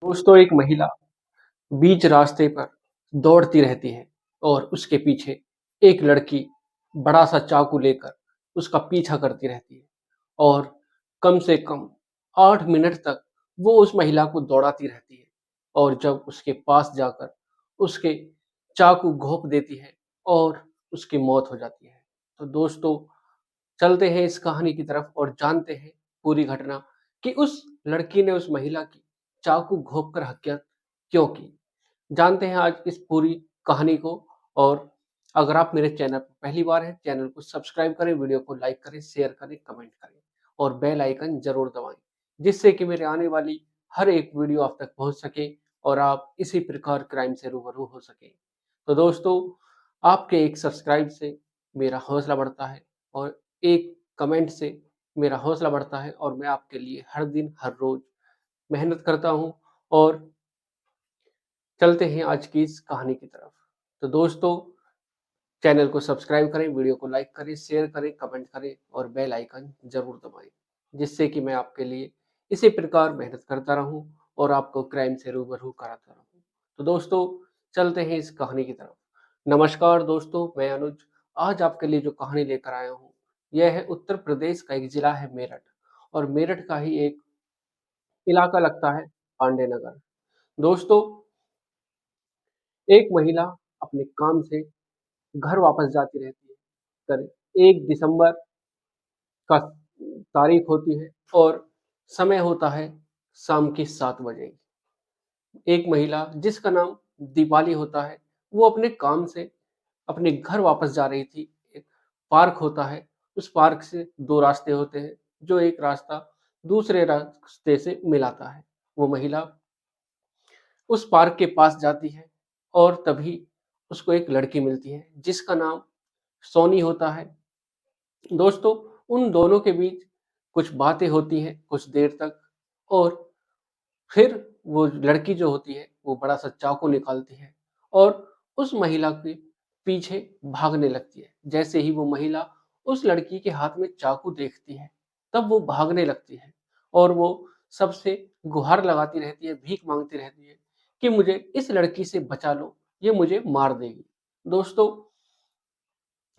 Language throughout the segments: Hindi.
दोस्तों, एक महिला बीच रास्ते पर दौड़ती रहती है और उसके पीछे एक लड़की बड़ा-सा चाकू लेकर उसका पीछा करती रहती है और कम से कम 8 मिनट तक वो उस महिला को दौड़ाती रहती है और जब उसके पास जाकर उसके चाकू घोंप देती है और उसकी मौत हो जाती है। तो दोस्तों, चलते हैं इस कहानी की तरफ और जानते हैं पूरी घटना कि उस लड़की ने उस महिला की चाकू घोंप कर हत्या क्यों की। जानते हैं आज इस पूरी कहानी को। और अगर आप मेरे चैनल पर पहली बार हैं, चैनल को सब्सक्राइब करें, वीडियो को लाइक करें, शेयर करें, कमेंट करें और बेल आइकन ज़रूर दबाएँ, जिससे कि मेरे आने वाली हर एक वीडियो आप तक पहुँच सके और आप इसी प्रकार क्राइम से रूबरू हो सकें। तो दोस्तों, आपके एक सब्सक्राइब से मेरा हौसला बढ़ता है और एक कमेंट से मेरा हौसला बढ़ता है और मैं आपके लिए हर दिन, हर रोज़ मेहनत करता हूँ। और चलते हैं आज की इस कहानी की तरफ। तो दोस्तों, चैनल को सब्सक्राइब करें, वीडियो को लाइक करें, शेयर करें, कमेंट करें और बेल आइकन ज़रूर दबाएँ, जिससे कि मैं आपके लिए इसी प्रकार मेहनत करता रहूँ और आपको क्राइम से रूबरू कराता रहूँ। तो दोस्तों, चलते हैं इस कहानी की तरफ। नमस्कार दोस्तों, मैं अनुज। आज आपके लिए जो कहानी लेकर आया हूँ, यह है उत्तर प्रदेश का एक ज़िला है मेरठ और मेरठ का ही एक इलाका लगता है पांडे नगर। दोस्तों, एक महिला अपने काम से घर वापस जाती रहती है। करीब 1 दिसंबर का तारीख होती है और समय होता है शाम के 7 बजे। एक महिला जिसका नाम दीपाली होता है, वो अपने काम से अपने घर वापस जा रही थी। एक पार्क होता है, उस पार्क से 2 रास्ते होते हैं, जो एक रास्ता दूसरे रास्ते से मिलाता है। वो महिला उस पार्क के पास जाती है और तभी उसको एक लड़की मिलती है, जिसका नाम सोनी होता है। दोस्तों, उन दोनों के बीच कुछ बातें होती हैं कुछ देर तक और फिर वो लड़की जो होती है वो बड़ा-सा चाकू निकालती है और उस महिला के पीछे भागने लगती है। जैसे ही वो महिला उस लड़की के हाथ में चाकू देखती है, तब वो भागने लगती है और वो सबसे गुहार लगाती रहती है, भीख माँगती रहती है कि मुझे इस लड़की से बचा लो, ये मुझे मार देगी। दोस्तों,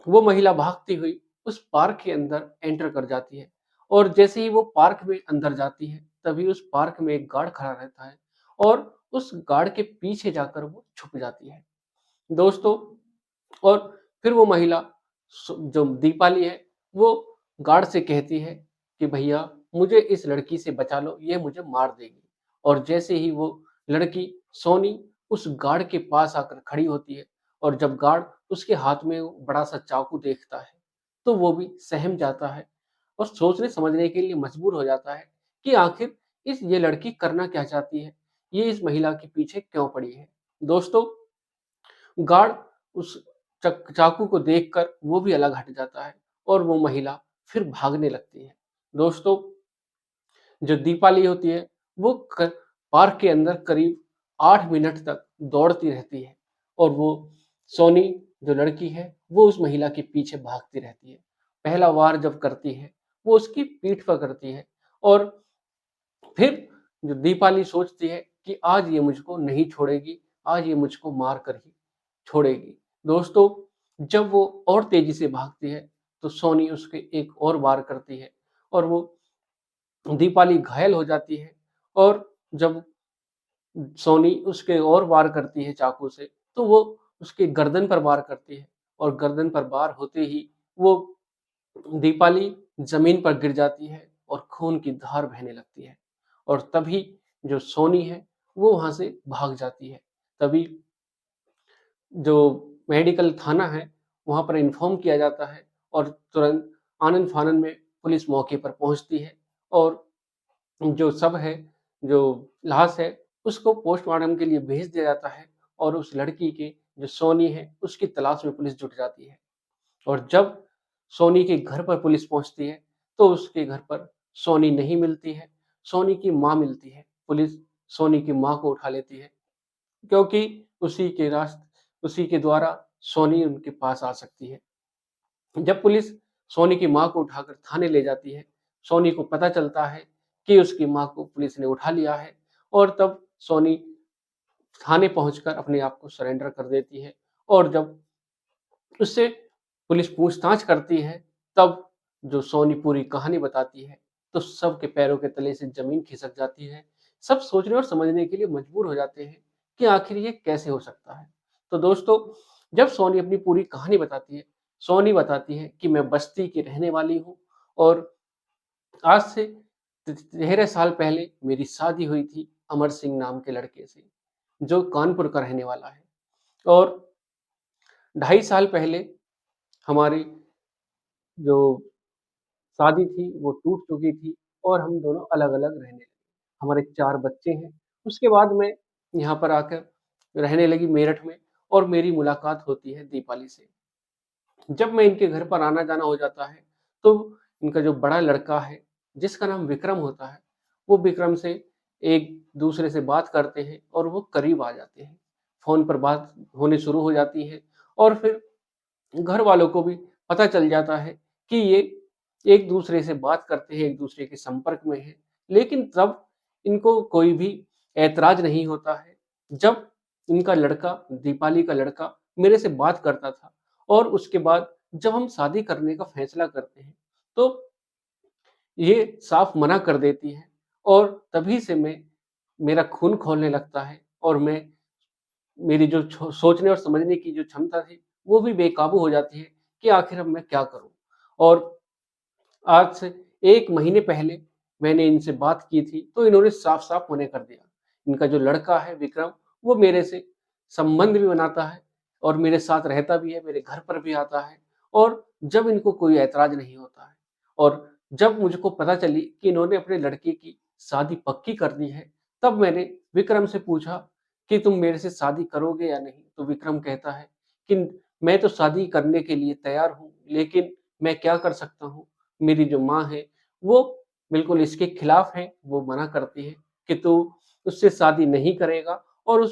वो महिला भागती हुई उस पार्क के अंदर एंटर कर जाती है और जैसे ही वो पार्क में अंदर जाती है, तभी उस पार्क में एक गार्ड खड़ा रहता है और उस गार्ड के पीछे जाकर वो छुप जाती है। दोस्तों, और फिर वो महिला जो दीपाली है, वो गार्ड से कहती है कि भैया मुझे इस लड़की से बचा लो, ये मुझे मार देगी। और जैसे ही वो लड़की सोनी उस गार्ड के पास आकर खड़ी होती है और जब गार्ड उसके हाथ में वो बड़ा-सा चाकू देखता है, तो वो भी सहम जाता है और सोचने समझने के लिए मजबूर हो जाता है कि आखिर ये लड़की करना क्या चाहती है? ये इस महिला के पीछे क्यों पड़ी है? दोस्तों, गार्ड उस चाकू को देखकर वो भी अलग हट जाता है और वो महिला फिर भागने लगती है। दोस्तों, जो दीपाली होती है वो पार्क के अंदर करीब 8 मिनट तक दौड़ती रहती है और वो सोनी जो लड़की है वो उस महिला के पीछे भागती रहती है। पहला वार जब करती है वो उसकी पीठ पर करती है और फिर जो दीपाली सोचती है कि आज ये मुझको नहीं छोड़ेगी, आज ये मुझको मार कर ही छोड़ेगी। दोस्तों, जब वो और तेज़ी से भागती है, तो सोनी उसके एक और वार करती है और वो दीपाली घायल हो जाती है और जब सोनी उसके और वार करती है चाकू से, तो वो उसके गर्दन पर वार करती है और गर्दन पर वार होते ही वो दीपाली ज़मीन पर गिर जाती है और खून की धार बहने लगती है और तभी जो सोनी है, वो वहाँ से भाग जाती है। तभी जो मेडिकल थाना है, वहाँ पर इन्फॉर्म किया जाता है और तुरंत आनन-फानन में पुलिस मौके पर पहुँचती है और जो शव है, जो लाश है, उसको पोस्टमार्टम के लिए भेज दिया जाता है और उस लड़की की जो सोनी है, उसकी तलाश में पुलिस जुट जाती है। और जब सोनी के घर पर पुलिस पहुँचती है, तो उसके घर पर सोनी नहीं मिलती है, सोनी की माँ मिलती है। पुलिस सोनी की माँ को उठा लेती है, क्योंकि उसी के द्वारा सोनी उनके पास आ सकती है। जब पुलिस सोनी की माँ को उठाकर थाने ले जाती है, सोनी को पता चलता है कि उसकी माँ को पुलिस ने उठा लिया है और तब सोनी थाने पहुंचकर अपने आप को सरेंडर कर देती है। और जब उससे पुलिस पूछताछ करती है, तब जो सोनी पूरी कहानी बताती है, तो सबके पैरों के तले से ज़मीन खिसक जाती है। सब सोचने और समझने के लिए मजबूर हो जाते हैं कि आखिर ये कैसे हो सकता है। तो दोस्तों, जब सोनी अपनी पूरी कहानी बताती है, सोनी बताती है कि मैं बस्ती की रहने वाली हूँ और आज से 13 साल पहले मेरी शादी हुई थी अमर सिंह नाम के लड़के से, जो कानपुर का रहने वाला है। और 2.5 साल पहले हमारी जो शादी थी वो टूट चुकी थी और हम दोनों अलग-अलग रहने लगे। हमारे 4 बच्चे हैं। उसके बाद मैं यहाँ पर आकर रहने लगी मेरठ में और मेरी मुलाकात होती है दीपाली से। जब मैं इनके घर पर आना-जाना हो जाता है, तो इनका जो बड़ा लड़का है, जिसका नाम विक्रम होता है, वो विक्रम से एक-दूसरे से बात करते हैं और वो करीब आ जाते हैं। फ़ोन पर बात होनी शुरू हो जाती है और फिर घर वालों को भी पता चल जाता है कि ये एक-दूसरे से बात करते हैं, एक-दूसरे के संपर्क में हैं। लेकिन तब इनको कोई भी ऐतराज़ नहीं होता है, जब इनका लड़का, दीपाली का लड़का मेरे से बात करता था और उसके बाद जब हम शादी करने का फैसला करते हैं, तो ये साफ मना कर देती है और तभी से मेरा खून खौलने लगता है और मेरी जो सोचने और समझने की जो क्षमता थी, वो भी बेकाबू हो जाती है कि आखिर अब मैं क्या करूँ? और आज से 1 महीने पहले मैंने इनसे बात की थी, तो इन्होंने साफ-साफ मना कर दिया। इनका जो लड़का है विक्रम, वो मेरे से संबंध भी बनाता है और मेरे साथ रहता भी है, मेरे घर पर भी आता है और जब इनको कोई ऐतराज़ नहीं होता है और जब मुझको पता चली कि इन्होंने अपने लड़के की शादी पक्की कर दी है, तब मैंने विक्रम से पूछा कि तुम मेरे से शादी करोगे या नहीं? तो विक्रम कहता है कि मैं तो शादी करने के लिए तैयार हूँ, लेकिन मैं क्या कर सकता हूँ? मेरी जो माँ है, वो बिल्कुल इसके खिलाफ है, वो मना करती है कि तू उससे शादी नहीं करेगा और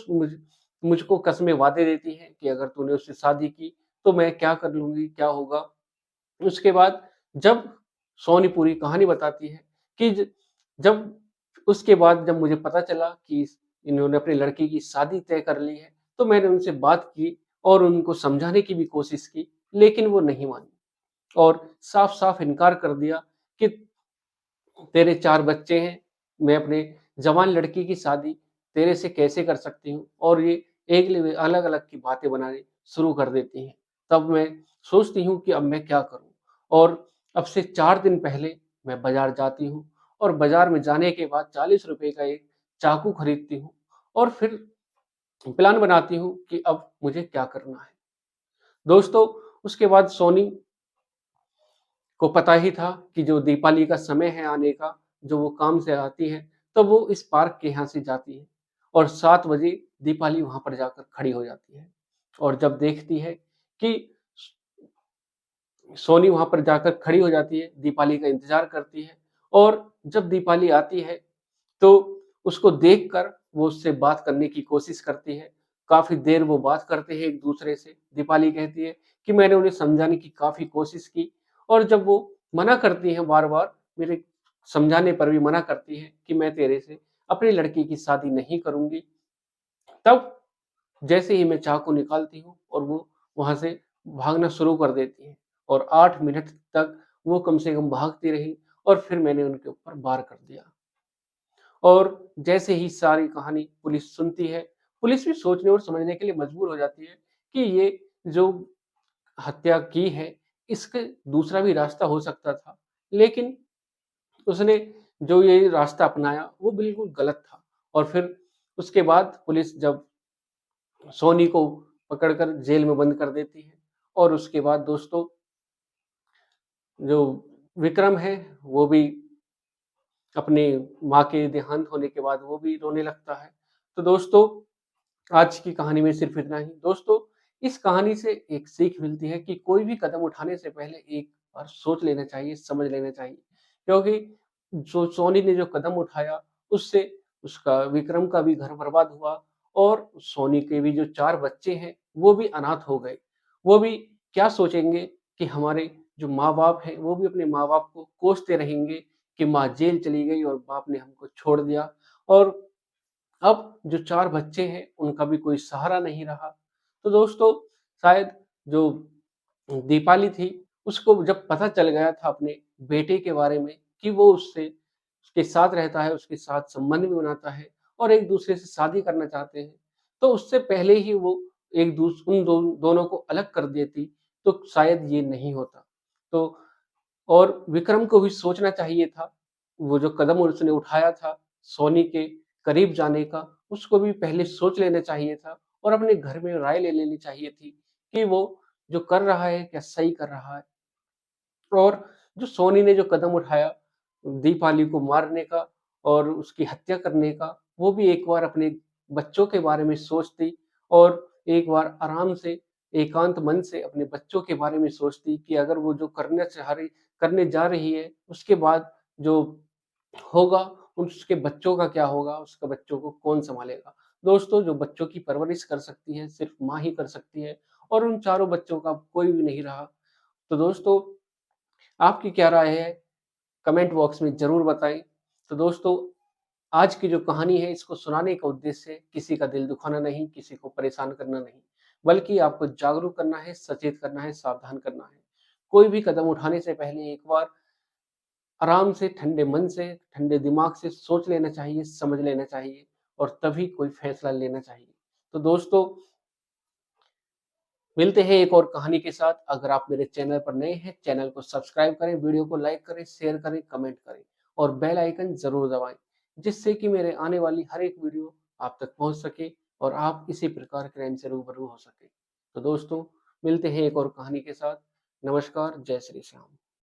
मुझको कस्में वादे देती है कि अगर तूने उससे शादी की, तो मैं क्या कर लूँगी, क्या होगा? उसके बाद जब सोनी पूरी कहानी बताती है कि जब उसके बाद जब मुझे पता चला कि इन्होंने अपने लड़के की शादी तय कर ली है, तो मैंने उनसे बात की और उनको समझाने की भी कोशिश की, लेकिन वो नहीं मानी और साफ-साफ इनकार कर दिया कि तेरे 4 बच्चे हैं, मैं अपने जवान लड़की की शादी तेरे से कैसे कर सकती हूँ? और ये एक अलग-अलग की बातें बनानी शुरू कर देती हैं। तब मैं सोचती हूँ कि अब मैं क्या करूँ? और अब से 4 दिन पहले मैं बाज़ार जाती हूँ और बाज़ार में जाने के बाद ₹40 का एक चाकू खरीदती हूँ और फिर प्लान बनाती हूँ कि अब मुझे क्या करना है। दोस्तों, उसके बाद सोनी को पता ही था कि जो दीपाली का समय है आने का, जो वो काम से आती है, तब वो इस पार्क के यहाँ से जाती है और 7 बजे दीपाली वहाँ पर जाकर खड़ी हो जाती है और जब देखती है कि सोनी वहाँ पर जाकर खड़ी हो जाती है, दीपाली का इंतज़ार करती है और जब दीपाली आती है, तो उसको देखकर वो उससे बात करने की कोशिश करती है। काफ़ी देर वो बात करते हैं एक-दूसरे से। दीपाली कहती है कि मैंने उन्हें समझाने की काफ़ी कोशिश की और जब वो मना करती हैं बार-बार, मेरे समझाने पर भी मना करती हैं कि मैं तेरे से अपनी लड़की की शादी नहीं करूँगी। तब जैसे ही मैं चाकू निकालती हूँ और वो वहाँ से भागना शुरू कर देती हैं और 8 मिनट तक वो कम से कम भागती रहीं और फिर मैंने उनके ऊपर वार कर दिया। और जैसे ही सारी कहानी पुलिस सुनती है, पुलिस भी सोचने और समझने के लिए मजबूर हो जाती है कि ये जो हत्या की है, इसके दूसरा भी रास्ता हो सकता था। लेकिन उसने जो ये रास्ता अपनाया, वो बिल्कुल गलत था और फिर उसके बाद पुलिस जब सोनी को पकड़कर जेल में बंद कर देती है और उसके बाद दोस्तों जो विक्रम है, वो भी अपनी माँ के देहांत होने के बाद वो भी रोने लगता है। तो दोस्तों, आज की कहानी में सिर्फ़ इतना ही। दोस्तों, इस कहानी से एक सीख मिलती है कि कोई भी कदम उठाने से पहले एक बार सोच लेना चाहिए, समझ लेना चाहिए। क्योंकि जो सोनी ने जो कदम उठाया, उससे उसका विक्रम का भी घर बर्बाद हुआ और सोनी के भी जो 4 बच्चे हैं, वो भी अनाथ हो गए। वो भी क्या सोचेंगे कि हमारे जो माँ-बाप हैं, वो भी अपने माँ-बाप को कोसते रहेंगे कि माँ जेल चली गई और बाप ने हमको छोड़ दिया और अब जो 4 बच्चे हैं, उनका भी कोई सहारा नहीं रहा। तो दोस्तों, शायद जो दीपाली थी, उसको जब पता चल गया था अपने बेटे के बारे में कि वो उसके साथ रहता है, उसके साथ संबंध भी बनाता है और एक-दूसरे से शादी करना चाहते हैं, तो उससे पहले ही वो एक दूस उन दोनों को अलग कर देती, तो शायद ये नहीं होता। तो और विक्रम को भी सोचना चाहिए था, वो जो कदम उसने उठाया था सोनी के करीब जाने का, उसको भी पहले सोच लेना चाहिए था और अपने घर में राय ले लेनी चाहिए थी कि वो जो कर रहा है, क्या सही कर रहा है। और जो सोनी ने जो कदम उठाया दीपाली को मारने का और उसकी हत्या करने का, वो भी एक बार अपने बच्चों के बारे में सोचती और एक बार आराम से एकांत मन से अपने बच्चों के बारे में सोचती कि अगर वो जो करने जा रही है, उसके बाद जो होगा, उसके बच्चों का क्या होगा, उसके बच्चों को कौन सँभालेगा? दोस्तों, जो बच्चों की परवरिश कर सकती है, सिर्फ़ माँ ही कर सकती है और उन चारों बच्चों का अब कोई भी नहीं रहा। तो दोस्तों, आपकी क्या राय है? कमेंट बॉक्स में ज़रूर बताएँ। तो दोस्तों, आज की जो कहानी है इसको सुनाने का उद्देश्य किसी का दिल दुखाना नहीं, किसी को परेशान करना नहीं, बल्कि आपको जागरूक करना है, सचेत करना है, सावधान करना है। कोई भी कदम उठाने से पहले एक बार आराम से, ठंडे मन से, ठंडे दिमाग से सोच लेना चाहिए, समझ लेना चाहिए और तभी कोई फैसला लेना चाहिए। तो दोस्तों, मिलते हैं एक और कहानी के साथ। अगर आप मेरे चैनल पर नए हैं, चैनल को सब्सक्राइब करें, वीडियो को लाइक करें, शेयर करें, कमेंट करें और बेल आइकन ज़रूर दबाएँ, जिससे कि मेरे आने वाली हर एक वीडियो आप तक पहुँच सके और आप इसी प्रकार क्राइम से रूबरू हो सकें। तो दोस्तों, मिलते हैं एक और कहानी के साथ। नमस्कार, जय श्री श्याम।